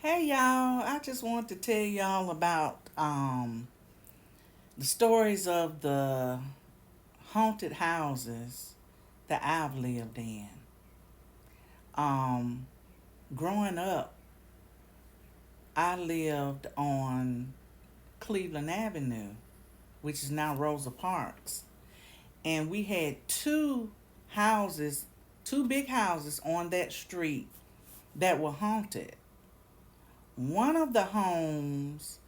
Hey y'all, I just want to tell y'all about the stories of the haunted houses that I've lived in. Um Growing up, I lived on Cleveland Avenue, which is now Rosa Parks, and we had houses, two big houses on that street that were haunted. One of the homes,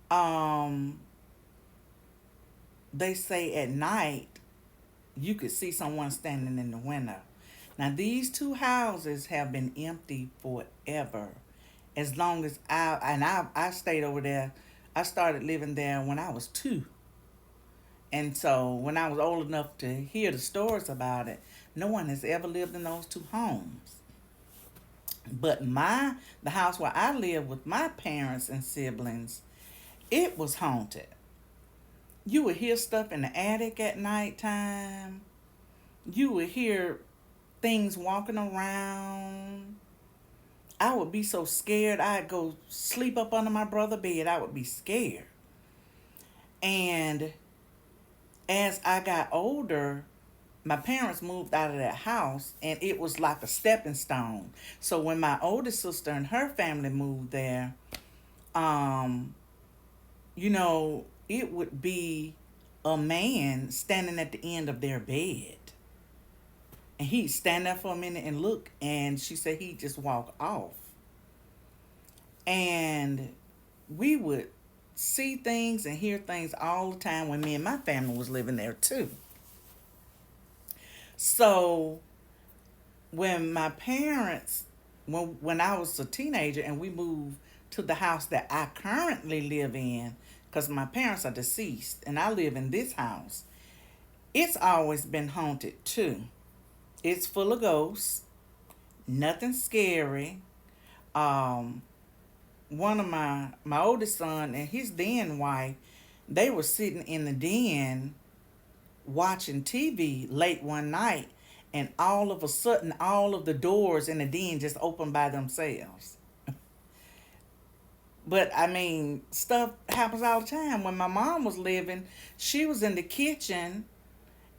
um they say at night you could see someone standing in the window. Now, these two houses have been empty forever. As long as I stayed over there. I started living there when I was 2. And so when I was old enough to hear the stories about it, no one has ever lived in those two homes. But the house where I lived with my parents and siblings, it was haunted. You would hear stuff in the attic at nighttime. You would hear things walking around. I would be so scared I'd go sleep up under my brother's bed. I would be scared. And as I got older, my parents moved out of that house and it was like a stepping stone. So when my oldest sister and her family moved there, um, it would be a man standing at the end of their bed. And he'd stand there for a minute and look, and she said he'd just walk off. And we would see things and hear things all the time when me and my family was living there too. So when my parents, when I was a teenager and we moved to the house that I currently live in, because my parents are deceased and I live in this house, it's always been haunted too. It's full of ghosts, nothing scary. Um, One of my oldest son and his then wife, they were sitting in the den watching TV late one night, and all of a sudden, all of the doors in the den just opened by themselves. But I mean, stuff happens all the time. When my mom was living, she was in the kitchen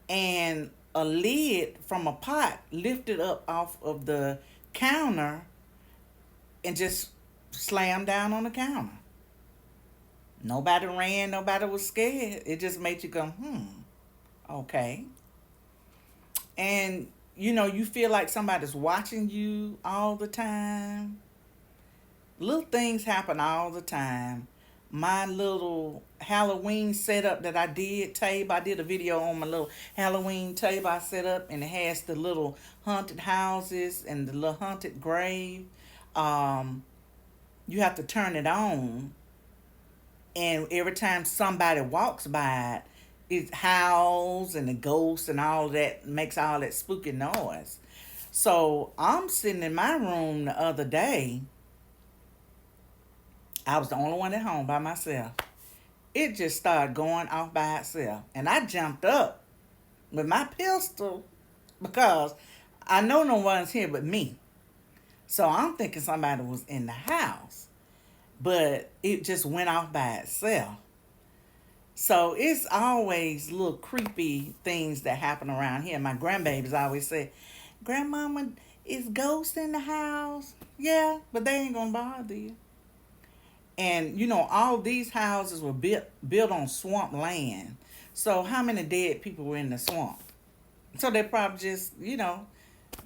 and a lid from a pot lifted up off of the counter and just slammed down on the counter. Nobody ran, nobody was scared. It just made you go, okay. And you feel like somebody's watching you all the time. Little things happen all the time. My little Halloween setup that I did a video on my little Halloween table I set up, and it has the little haunted houses and the little haunted grave. Um, you have to turn it on, and every time somebody walks by it howls, and the ghosts and all that makes all that spooky noise. So I'm sitting in my room the other day. I was the only one at home by myself. It just started going off by itself. And I jumped up with my pistol because I know no one's here but me. So I'm thinking somebody was in the house. But it just went off by itself. So it's always little creepy things that happen around here. My grandbabies always say, "Grandmama, is ghosts in the house?" Yeah, but they ain't gonna bother you. And all these houses were built on swamp land. So how many dead people were in the swamp? So they probably just,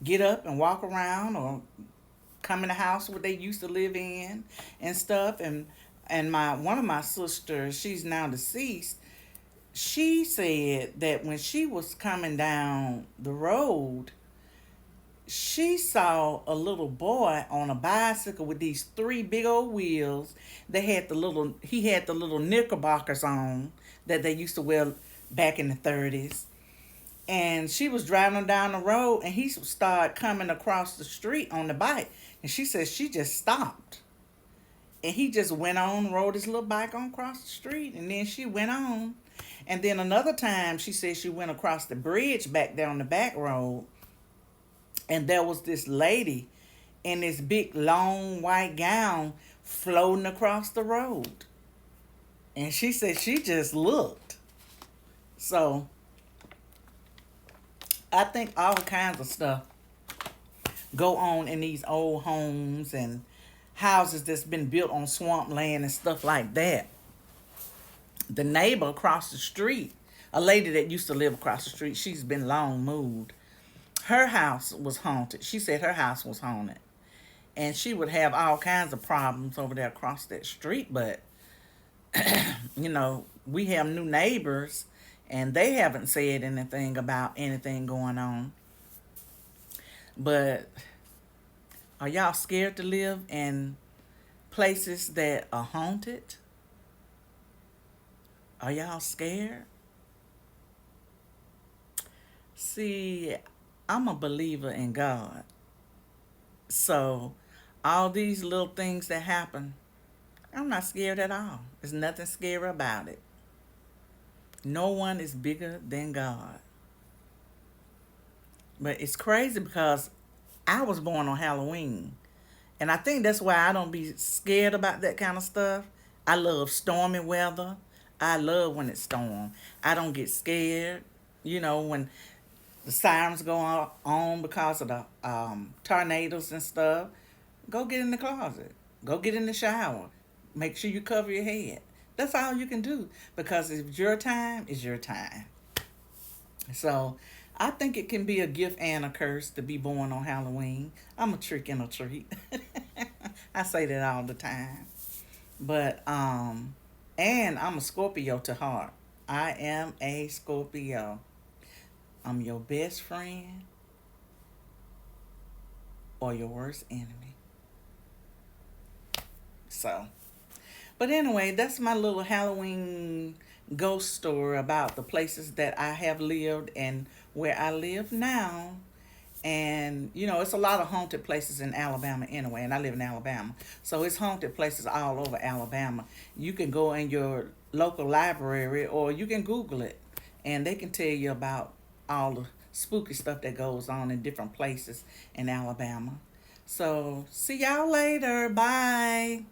get up and walk around or come in the house where they used to live in and stuff. And my one of my sisters, she's now deceased, she said that when she was coming down the road, she saw a little boy on a bicycle with these three big old wheels. He had the little knickerbockers on that they used to wear back in the 30s. And she was driving down the road, and he started coming across the street on the bike. And she said she just stopped. And he just went on, rode his little bike on across the street, and then she went on. And then another time, she said she went across the bridge back there on the back road, and there was this lady in this big long white gown floating across the road. And she said she just looked. So I think all kinds of stuff go on in these old homes and houses that's been built on swamp land and stuff like that. The neighbor across the street, a lady that used to live across the street, she's been long moved. Her house was haunted. She said her house was haunted. And she would have all kinds of problems over there across that street. But, we have new neighbors and they haven't said anything about anything going on. But are y'all scared to live in places that are haunted? Are y'all scared? See, I'm a believer in God. So, all these little things that happen, I'm not scared at all. There's nothing scary about it. No one is bigger than God. But it's crazy because I was born on Halloween. And I think that's why I don't be scared about that kind of stuff. I love stormy weather. I love when it's storm. I don't get scared. When the sirens go on because of the tornadoes and stuff, go get in the closet. Go get in the shower. Make sure you cover your head. That's all you can do because it's your time, it's your time. So I think it can be a gift and a curse to be born on Halloween. I'm a trick and a treat. I say that all the time. But and I'm a Scorpio to heart. I am a Scorpio. I'm your best friend or your worst enemy. So, but anyway, that's my little Halloween ghost story about the places that I have lived and where I live now. And, it's a lot of haunted places in Alabama anyway, and I live in Alabama. So it's haunted places all over Alabama. You can go in your local library or you can Google it, and they can tell you about all the spooky stuff that goes on in different places in Alabama. So see y'all later. Bye.